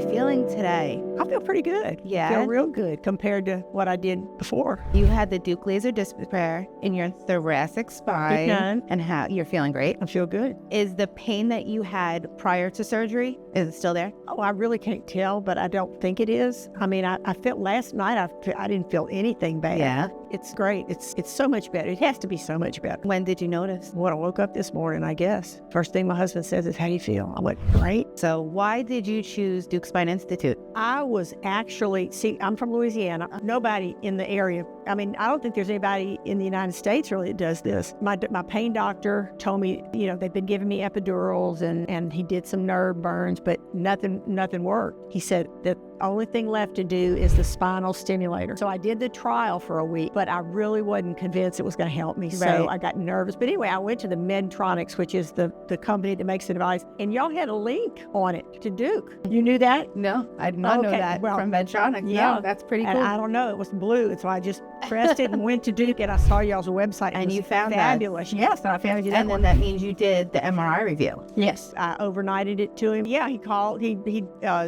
you feeling today? I feel pretty good. Yeah? I feel real good compared to what I did before. You had the Deuk Laser Disc Repair in your thoracic spine. Done. And how you're feeling great. I feel good. Is the pain that you had prior to surgery, is it still there? Oh, I really can't tell, but I don't think it is. I mean, I felt last night, I didn't feel anything bad. Yeah. It's great. It's so much better. It has to be so much better. When did you notice? When I woke up this morning, I guess. First thing my husband says is, how do you feel? I went, great. So why did you choose Deuk Spine Institute? I was actually, I'm from Louisiana. Nobody in the area, I mean, I don't think there's anybody in the United States really that does this. My pain doctor told me, they've been giving me epidurals and he did some nerve burns, but nothing worked. He said the only thing left to do is the spinal stimulator. So I did the trial for a week, but I really wasn't convinced it was going to help me. So Right. I got nervous. But anyway, I went to the Medtronic, which is the company that makes the device, and y'all had a link on it to Deuk. You knew that? No, I did not know Okay, that well, from Medtronic. yeah. No, that's pretty And cool. I don't know, it was blue. And so I just pressed it and went to Deuk, and I saw y'all's website. It And was you found that. fabulous. Yes, I found you that And then one. that means you did the MRI review. Yes, I overnighted it to him. Yeah, he called, he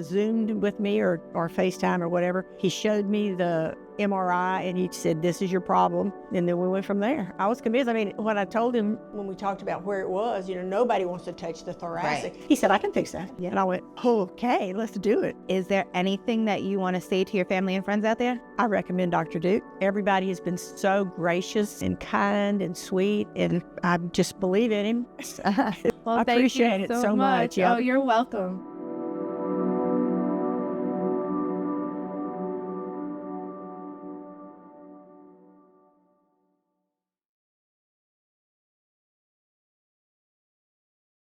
Zoomed with me or FaceTime or whatever. He showed me the MRI and he said, this is your problem. And then we went from there. I was convinced. I mean, when I told him, when we talked about where it was, nobody wants to touch the thoracic. Right. He said, I can fix that. Yeah. And I went, okay, let's do it. Is there anything that you want to say to your family and friends out there? I recommend Dr. Deuk. Everybody has been so gracious and kind and sweet, and I just believe in him. Well, I thank appreciate you it so much. Oh, you're welcome.